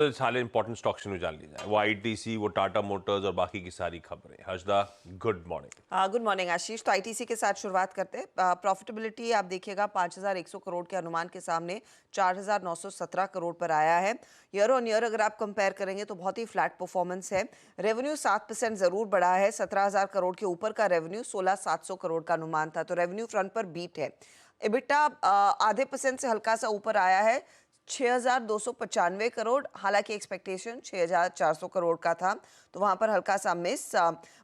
तो सारे important stocks में जान ली जाए, वो आईटीसी, वो टाटा मोटर्स और बाकी की सारी खबरें। Harshada, good morning. Good morning Ashish. तो आईटीसी के साथ शुरुआत करते हैं। प्रॉफिटेबिलिटी आप देखिएगा 5,100 करोड़ के अनुमान के सामने 4,917 करोड़ पर आया है। ईयर ऑन ईयर अगर आप कंपेयर करेंगे तो बहुत ही फ्लैट परफॉर्मेंस है। रेवेन्यू 7% जरूर बढ़ा है, 17,000 करोड़ के ऊपर का रेवेन्यू, 16,700 करोड़ का अनुमान था, तो रेवेन्यू फ्रंट पर बीट है। EBITDA आधे परसेंट से हल्का सा ऊपर आया है, 6,295 करोड़, हालांकि एक्सपेक्टेशन 6,400 करोड़ का था, तो वहां पर हल्का सा मिस।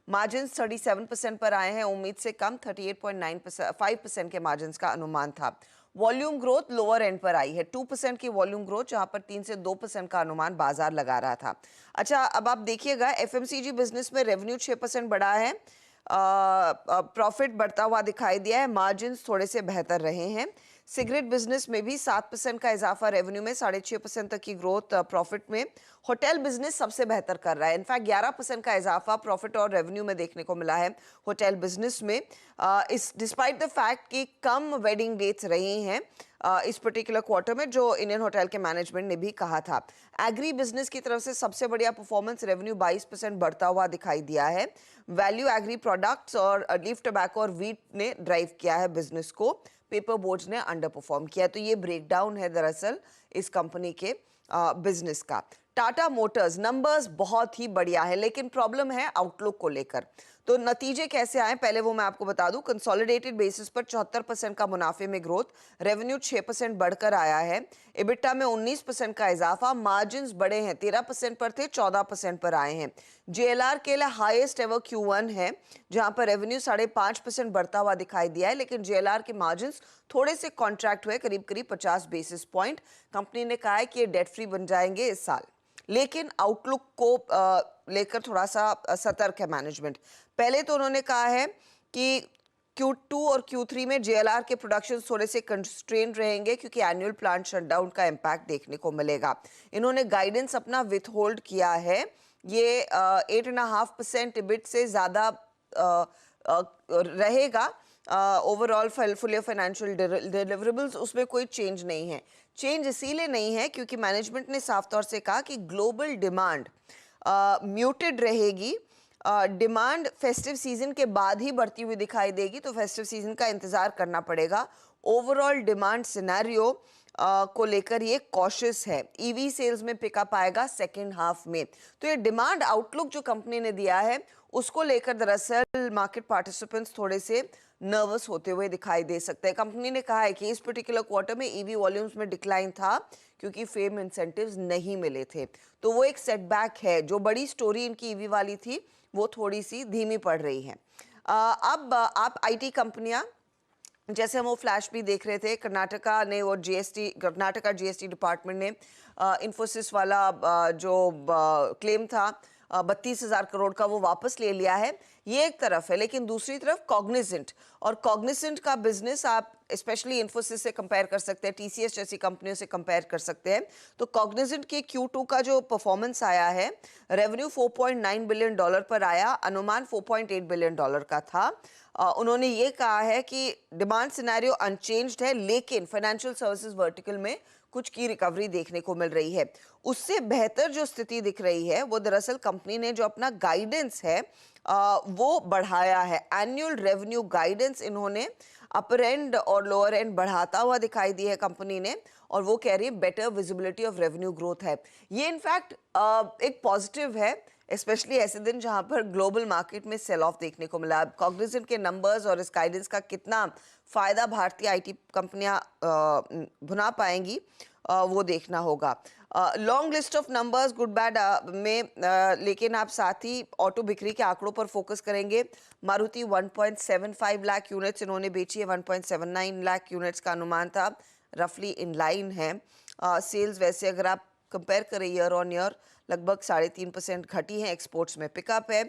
मार्जिन 37% पर आए हैं, उम्मीद से कम। 38.5% के मार्जिन का अनुमान था। वॉल्यूम ग्रोथ लोअर एंड पर आई है, 2% की वॉल्यूम ग्रोथ, जहां पर 3 से 2% का अनुमान बाजार लगा रहा था। अच्छा, अब आप देखिएगा एफएमसीजी बिजनेस में रेवेन्यू 6% बढ़ा है, प्रॉफिट बढ़ता हुआ दिखाई दिया है, मार्जिन थोड़े से बेहतर रहे हैं। सिगरेट बिजनेस में भी 7% का इजाफा, रेवेन्यू में 6.5% तक की ग्रोथ प्रॉफिट में। होटल बिजनेस सबसे बेहतर कर रहा है, इनफैक्ट 11% का इजाफा प्रॉफिट और रेवेन्यू में देखने को मिला है होटल बिजनेस में। इस डिस्पाइट द फैक्ट कि कम वेडिंग डेट्स रही हैं इस पर्टिकुलर क्वार्टर में, जो इंडियन होटल के मैनेजमेंट ने भी कहा था। एग्री बिजनेस की तरफ से सबसे बढ़िया परफॉर्मेंस, रेवेन्यू 22% बढ़ता हुआ दिखाई दिया है। वैल्यू एग्री प्रोडक्ट्स और लीफ टोबैको और वीट ने ड्राइव किया है बिजनेस को, पेपर बोर्ड्स ने अंडर परफॉर्म किया। तो ये ब्रेकडाउन है दरअसल इस कंपनी के बिजनेस का। टाटा मोटर्स नंबर्स बहुत ही बढ़िया है, लेकिन प्रॉब्लम है आउटलुक को लेकर। तो नतीजे कैसे आए पहले वो मैं आपको बता दूं। कंसोलिडेटेड बेसिस पर 74% का मुनाफे में ग्रोथ, रेवेन्यू 6% बढ़कर आया है, इबिटा में 19% का इजाफा, मार्जिन बढ़े हैं, 13% पर थे, 14% पर आए हैं। जेएलआर के लिए हाईएस्ट एवर Q1 है, जहां पर रेवेन्यू 5.5% बढ़ता हुआ दिखाई दिया है, लेकिन जेएलआर के मार्जिन थोड़े से कॉन्ट्रैक्ट हुए, करीब करीब 50 बेसिस पॉइंट। कंपनी ने कहा है कि ये डेट फ्री बन जाएंगे इस साल, लेकिन आउटलुक को लेकर थोड़ा सा सतर्क है मैनेजमेंट। पहले तो उन्होंने कहा है कि Q2 और Q3 में जेएलआर के प्रोडक्शन थोड़े से कंस्ट्रेंड रहेंगे, क्योंकि एनुअल प्लांट शटडाउन का इम्पैक्ट देखने को मिलेगा। इन्होंने गाइडेंस अपना विथहोल्ड किया है। ये 8.5% इबिट से ज्यादा रहेगा। Overall full year financial deliverables, उसमें कोई चेंज नहीं है। चेंज इसीलिए नहीं है क्योंकि मैनेजमेंट ने साफ तौर से कहा कि ग्लोबल डिमांड म्यूटेड रहेगी। डिमांड फेस्टिव सीजन के बाद ही बढ़ती हुई दिखाई देगी, तो फेस्टिव सीजन का इंतजार करना पड़ेगा। ओवरऑल डिमांड सिनेरियो को लेकर ये कॉशियस है। ईवी सेल्स में पिकअप आएगा सेकेंड हाफ में, तो ये डिमांड आउटलुक जो कंपनी ने दिया है उसको लेकर दरअसल मार्केट पार्टिसिपेंट्स थोड़े से नर्वस होते हुए दिखाई दे सकते हैं। कंपनी ने कहा है कि इस पर्टिकुलर क्वार्टर में ईवी वॉल्यूम्स में डिक्लाइन था क्योंकि फेम इंसेंटिव्स नहीं मिले थे, तो वो एक सेटबैक है। जो बड़ी स्टोरी इनकी ईवी वाली थी वो थोड़ी सी धीमी पड़ रही है। अब आप आईटी कंपनियां, जैसे हम वो फ्लैश भी देख रहे थे, कर्नाटका ने वो कर्नाटका जीएसटी डिपार्टमेंट ने इन्फोसिस वाला जो क्लेम था 32,000 करोड़ का, वो वापस ले लिया है। ये एक तरफ है, लेकिन दूसरी तरफ कॉग्निजेंट, और कॉग्निजेंट का बिजनेस आप स्पेशली इन्फोसिस से कंपेयर कर सकते हैं, टीसीएस जैसी कंपनियों से कंपेयर कर सकते हैं। तो कॉग्निजेंट के Q2 का जो परफॉर्मेंस आया है, रेवेन्यू $4.9 बिलियन पर आया, अनुमान $4.8 बिलियन का था। उन्होंने ये कहा है कि डिमांड सिनेरियो अनचेंज्ड है, लेकिन फाइनेंशियल सर्विसेज वर्टिकल में कुछ की रिकवरी देखने को मिल रही है। उससे बेहतर जो स्थिति दिख रही है वो दरअसल कंपनी ने जो अपना गाइडेंस है वो बढ़ाया है। एनुअल रेवेन्यू गाइडेंस इन्होंने अपर एंड और लोअर एंड बढ़ाता हुआ दिखाई दी है कंपनी ने, और वो कह रही है better visibility of revenue growth है। ये इनफैक्ट एक पॉजिटिव है, स्पेशली ऐसे दिन जहां पर ग्लोबल मार्केट में सेल ऑफ देखने को मिला। कॉग्निजेंट के नंबर्स और इस गाइडेंस का कितना फायदा भारतीय आईटी कंपनियां भुना पाएंगी वो देखना होगा। Long list of numbers good bad में, लेकिन आप साथ ही ऑटो बिक्री के आंकड़ों पर फोकस करेंगे। मारुति 1.75 लाख यूनिट्स इन्होंने बेची है, 1.79 लाख यूनिट्स का अनुमान था, रफली इन लाइन है। सेल्स वैसे अगर आप कंपेयर करें ईयर ऑन ईयर लगभग 3.5% घटी है, एक्सपोर्ट्स में पिकअप है।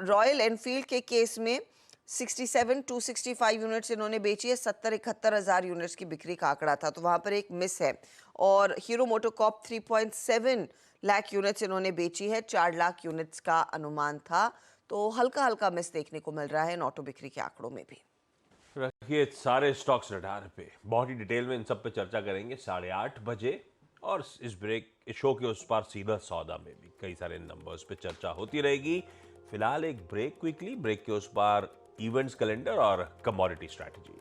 रॉयल एनफील्ड के केस में 67,265 यूनिट्स इन्होंने बेची है, 71 हज़ार यूनिट्स की बिक्री का आंकड़ा था, तो वहां पर एक मिस है। और हीरो मोटोकॉर्प 3.7 लाख यूनिट्स इन्होंने बेची है, 4 लाख यूनिट्स का अनुमान था, तो हल्का हल्का मिस देखने को मिल रहा है इन ऑटो बिक्री के आंकड़ों में भी। रखिए सारे स्टॉक्स रडार पे, बहुत ही डिटेल में इन सब पे चर्चा करेंगे 8:30 बजे और इस शो के उस पार सीधा सौदा में भी कई सारे नंबर्स पे चर्चा होती रहेगी। फिलहाल एक ब्रेक, क्विकली ब्रेक के उस पार इवेंट्स कैलेंडर और कमोडिटी स्ट्रैटेजी।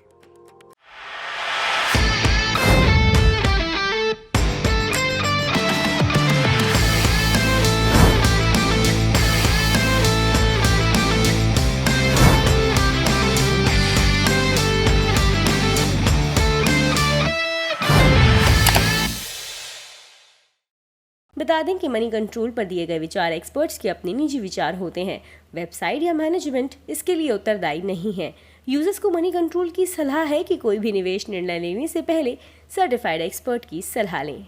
बता दें कि मनी कंट्रोल पर दिए गए विचार एक्सपर्ट्स के अपने निजी विचार होते हैं। वेबसाइट या मैनेजमेंट इसके लिए उत्तरदायी नहीं है। यूजर्स को मनी कंट्रोल की सलाह है कि कोई भी निवेश निर्णय लेने से पहले सर्टिफाइड एक्सपर्ट की सलाह लें।